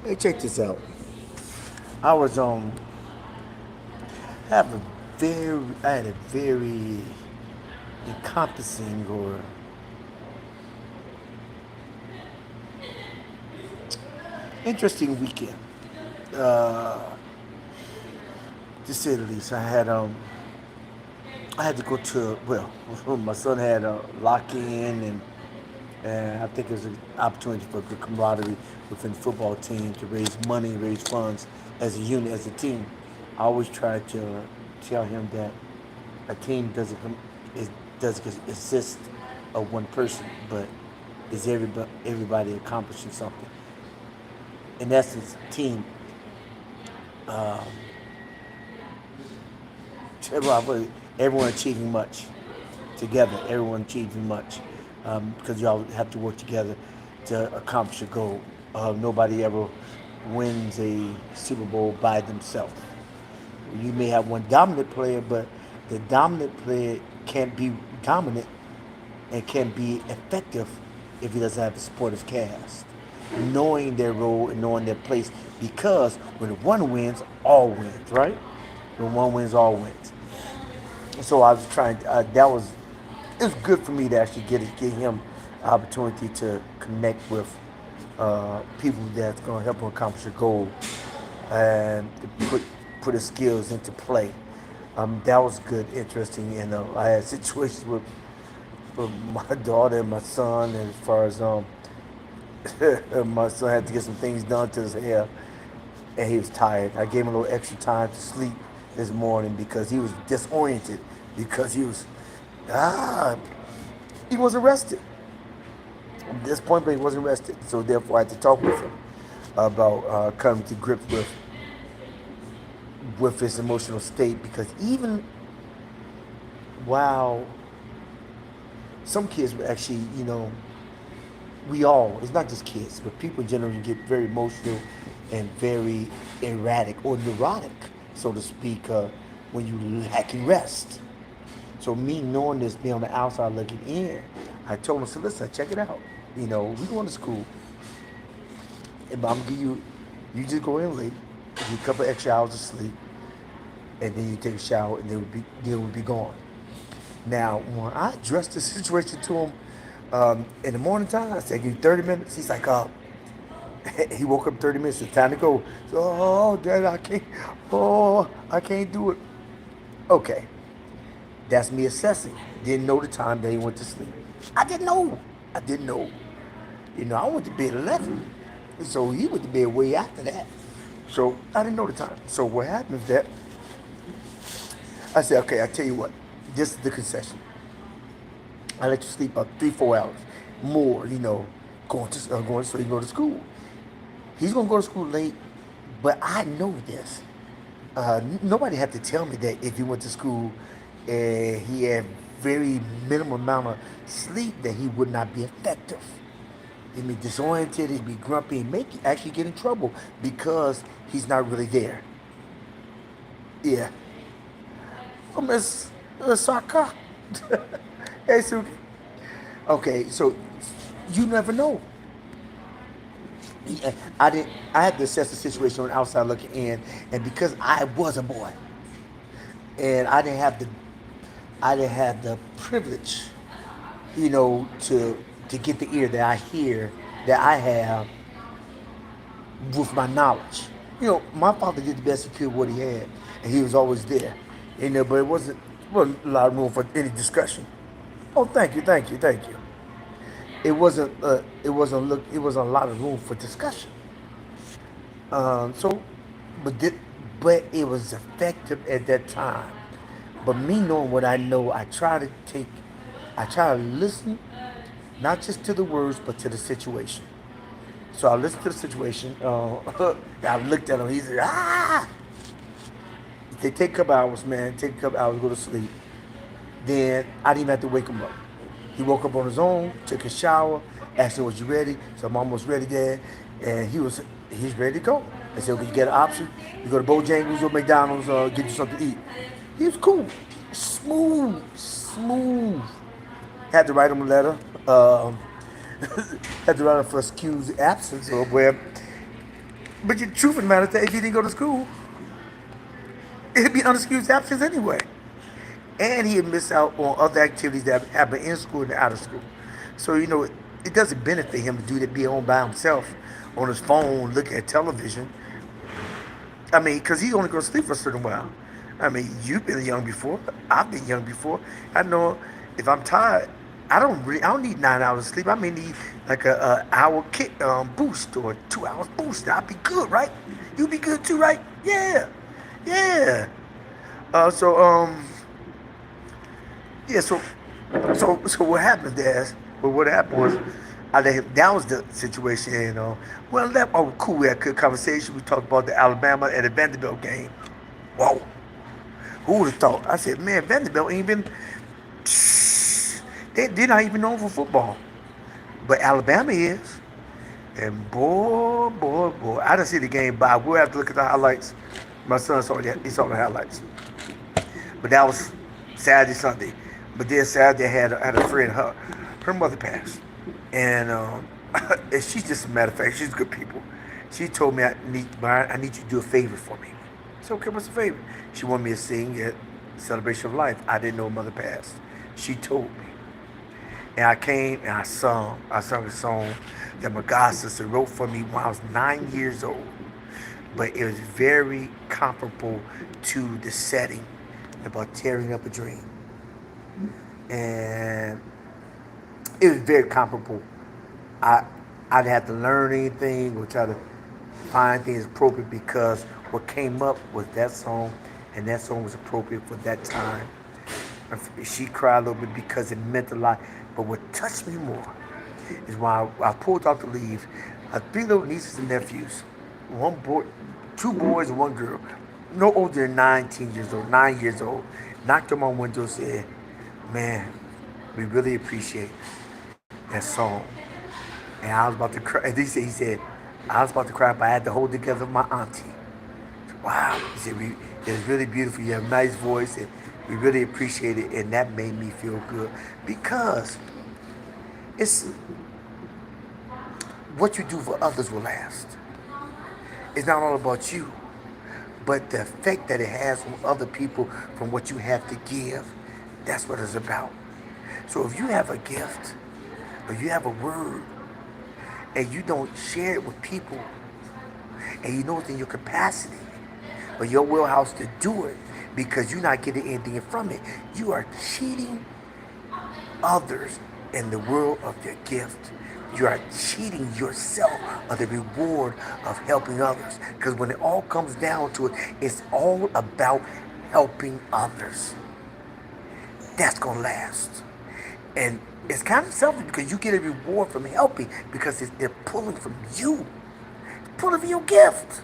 Hey, check this out. I was have a I had a very encompassing or interesting weekend. Uh, to say the least, I had to go to my son had a lock in and I think it was an opportunity for good camaraderie within the football team to raise money, raise funds as a unit, as a team. I always try to tell him that a team doesn't exist of one person, but is everybody accomplishing something. In essence, team. Um, everyone achieving much together. Everyone achieving much because y'all have to work together to accomplish a goal. Nobody ever wins a Super Bowl by themselves. You may have one dominant player, but the dominant player can't be dominant and can be effective if he doesn't have a supportive cast. Knowing their role and knowing their place, because when one wins, all wins, right? When one wins, all wins. So I was trying. It was good for me to actually get him opportunity to connect with people that's going to help him accomplish a goal and to put his skills into play. That was good, interesting. I had situations with my daughter and my son, as far as my son had to get some things done to his hair, and he was tired. I gave him a little extra time to sleep this morning because he was disoriented because ah he was arrested. At this point, but he wasn't arrested, so therefore I had to talk with him about coming to grips with his emotional state because even while some kids were actually, it's not just kids, but people generally get very emotional and very erratic or neurotic, so to speak, when you lacking rest. So me knowing this, being on the outside looking in, I told him, I said, listen, check it out. We going to school, and I'm gonna give you just go in late, give you a couple extra hours of sleep, and then you take a shower, and then we'll be gone. Now, when I addressed the situation to him in the morning time, I said, give you 30 minutes. He's like, he woke up 30 minutes. It's time to go. So, oh, Dad, I can't. Oh, I can't do it. Okay, that's me assessing. Didn't know the time that he went to sleep. I didn't know. I didn't know. I went to bed at 11. So he went to bed way after that. So I didn't know the time. So what happened is that I said, okay, I tell you what, this is the concession. I let you sleep about 3, 4 hours more, going so you go to school. He's gonna go to school late, but I know this. Nobody had to tell me that if he went to school and he had very minimal amount of sleep, that he would not be effective. He'd be disoriented, he'd be grumpy, and make actually get in trouble because he's not really there. Yeah. Oh, Miss Saka. Hey, Suki. Okay, so you never know. Yeah, I didn't. I had to assess the situation on the outside looking in, and because I was a boy, and I didn't have the privilege, to get the ear that I hear that I have with my knowledge. My father did the best he could with what he had, and he was always there. But wasn't a lot of room for any discussion. Oh, thank you, thank you, thank you. It wasn't a lot of room for discussion. So, but did, but it was effective at that time. But me knowing what I know, I try to listen, not just to the words, but to the situation. So I listened to the situation. I looked at him. He said, ah! They take a couple hours, man. Take a couple hours, go to sleep. Then I didn't even have to wake him up. He woke up on his own, took a shower, asked him, was you ready? So I'm almost ready, Dad. And he's ready to go. I said, okay, you get an option. You go to Bojangles or McDonald's or get you something to eat. He was cool. Smooth, smooth. Had to write him a letter. Had to write him for excused absence or where But the truth of the matter is that if he didn't go to school, it'd be unexcused absence anyway. And he'd miss out on other activities that happen in school and out of school. So, it doesn't benefit him to do that, be home by himself on his phone, looking at television. I mean, because he's only going to sleep for a certain while. I mean, you've been young before. I've been young before. I know if I'm tired, I don't need 9 hours of sleep. I may need like a hour kick boost or 2 hours boost. I'll be good, right? You be good too, right? Yeah, yeah. So yeah. So what happened there? Well, what happened was, that was the situation. Well, cool. We had a good conversation. We talked about the Alabama and the Vanderbilt game. Whoa. Who would have thought? I said, man, Vanderbilt ain't even. They're not even known for football. But Alabama is. And boy, boy, boy. I didn't see the game, but we'll have to look at the highlights. My son saw that. He saw the highlights. But that was Saturday, Sunday. But then Saturday, I had a friend, her mother passed. And, and she's just a matter of fact, she's good people. She told me, I need you to do a favor for me. I said, okay, what's the favor? She wanted me to sing at Celebration of Life. I didn't know her mother passed. She told me. And I came and I sung. I sung a song that my god sister wrote for me when I was 9 years old. But it was very comparable to the setting about tearing up a dream. And it was very comparable. I didn't have to learn anything or try to find things appropriate because what came up was that song, and that song was appropriate for that time. She cried a little bit because it meant a lot. But what touched me more is when I pulled out the leaves, 3 little nieces and nephews, 1 boy, 2 boys and 1 girl, no older than 19 years old, 9 years old, knocked on my window and said, man, we really appreciate that song. And I was about to cry. And he said, I was about to cry, but I had to hold together my auntie. Wow. He said, it was really beautiful. You have a nice voice, and we really appreciate it. And that made me feel good because it's what you do for others will last. It's not all about you, but the effect that it has on other people from what you have to give. That's what it's about. So if you have a gift or you have a word and you don't share it with people and you know it's in your capacity or your wheelhouse to do it because you're not getting anything from it, you are cheating others in the world of their gift. You are cheating yourself of the reward of helping others. Because when it all comes down to it, it's all about helping others. That's going to last. And it's kind of selfish because you get a reward from helping because they're pulling from you. Pulling from your gift.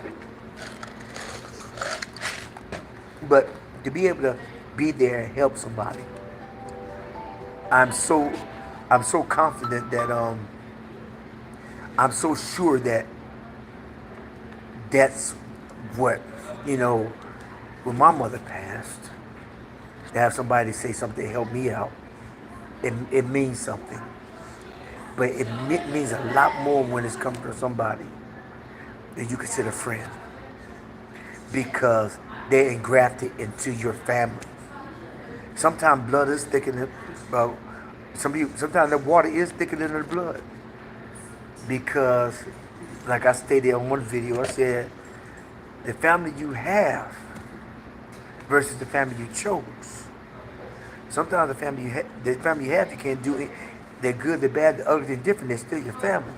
But to be able to be there and help somebody, I'm so confident that I'm so sure that that's what, when my mother passed, to have somebody say something to help me out, it means something. But it means a lot more when it's coming from somebody that you consider a friend. Because they're engrafted into your family. Sometimes blood is thicker than, sometimes the water is thicker than the blood. Because, like I stated on one video, I said, the family you have versus the family you chose. Sometimes the family you have, you can't do it. They're good, they're bad, they're ugly, they're different, they're still your family.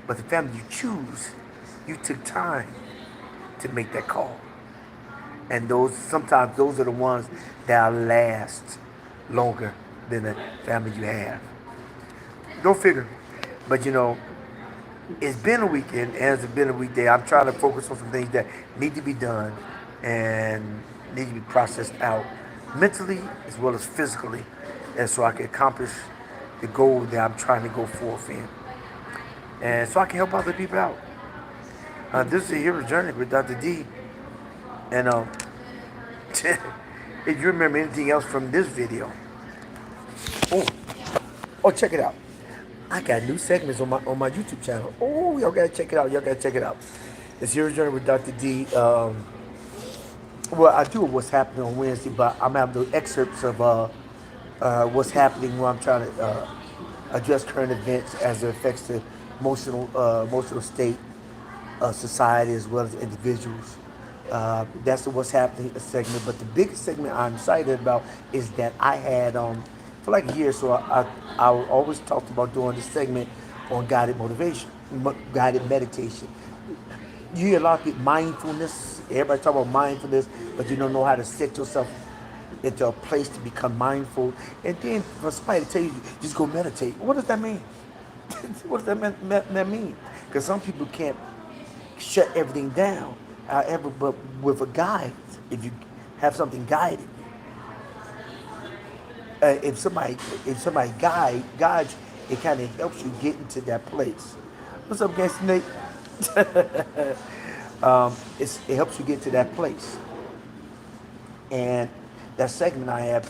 But the family you choose, you took time to make that call. And sometimes those are the ones that last longer than the family you have. Go figure. But it's been a weekend and it's been a weekday. I'm trying to focus on some things that need to be done and need to be processed out mentally as well as physically, and so I can accomplish the goal that I'm trying to go forth in. And so I can help other people out. This is a hero journey with Dr. D. And if you remember anything else from this video, check it out. I got new segments on my YouTube channel. Oh, y'all gotta check it out. Y'all gotta check it out. It's Hero's Journey with Dr. D. Well, I do what's happening on Wednesday, but I'm having the excerpts of what's happening when I'm trying to address current events as it affects the emotional state of society as well as individuals. That's the what's happening segment. But the biggest segment I'm excited about is that I had for like a year, so I always talked about doing this segment on guided motivation, guided meditation. You hear a lot of people mindfulness. Everybody talk about mindfulness, but you don't know how to set yourself into a place to become mindful. And then for somebody to tell you, just go meditate. What does that mean? What does that mean? Because some people can't shut everything down. However, but with a guide, if you have something guided, if somebody guides, it kind of helps you get into that place. What's up, Gangsta Nate? It helps you get to that place. And that segment I have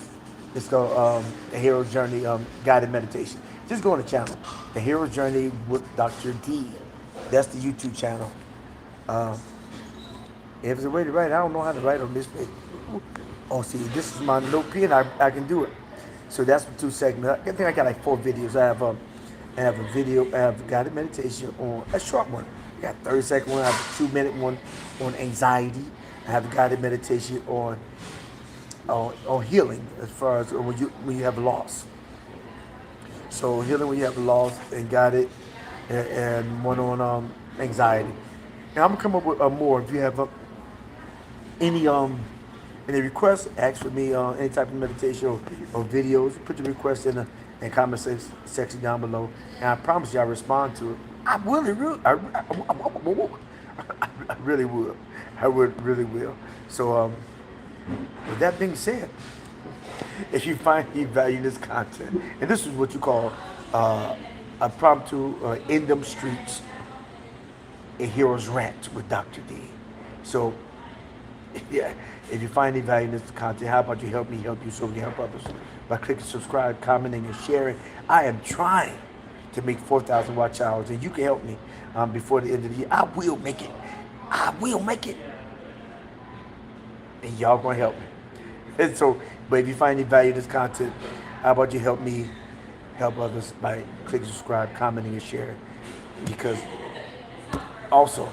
is called The Hero's Journey Guided Meditation. Just go on the channel, The Hero's Journey with Dr. D. That's the YouTube channel. Um, if it's a way to write, I don't know how to write on this page. Oh, see, this is my note pen. I can do it. So that's the two segments. I think I got like 4 videos. I have a video. I have guided meditation on a short one. I got a 30-second one. I have a 2-minute one on anxiety. I have a guided meditation on healing as far as when you have loss. So healing when you have loss and guided, and one on anxiety. And I'm gonna come up with more. If you have any any requests, ask for me on any type of meditation or videos. Put your requests in the comment section down below, and I promise you I'll respond to it. I really, I really will. I would really will. So with that being said, if you find any value in this content, and this is what you call a prompt to in them streets, a hero's rant with Dr. D. So yeah, if you find any value in this content, how about you help me help you so we can help others by clicking subscribe, commenting, and sharing. I am trying to make 4,000 watch hours, and you can help me before the end of the year. I will make it. I will make it. And y'all gonna help me. And so, but if you find any value in this content, how about you help me help others by clicking subscribe, commenting, and sharing? Because also,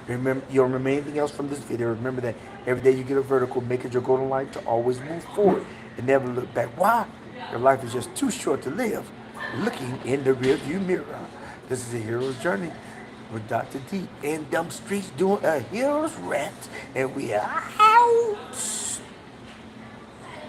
remember, you'll remember anything else from this video. Remember that every day you get a vertical, make it your goal in life to always move forward and never look back. Why? Your life is just too short to live looking in the rearview mirror. This is a hero's journey with Dr. D. In them streets doing a hero's rant, and we are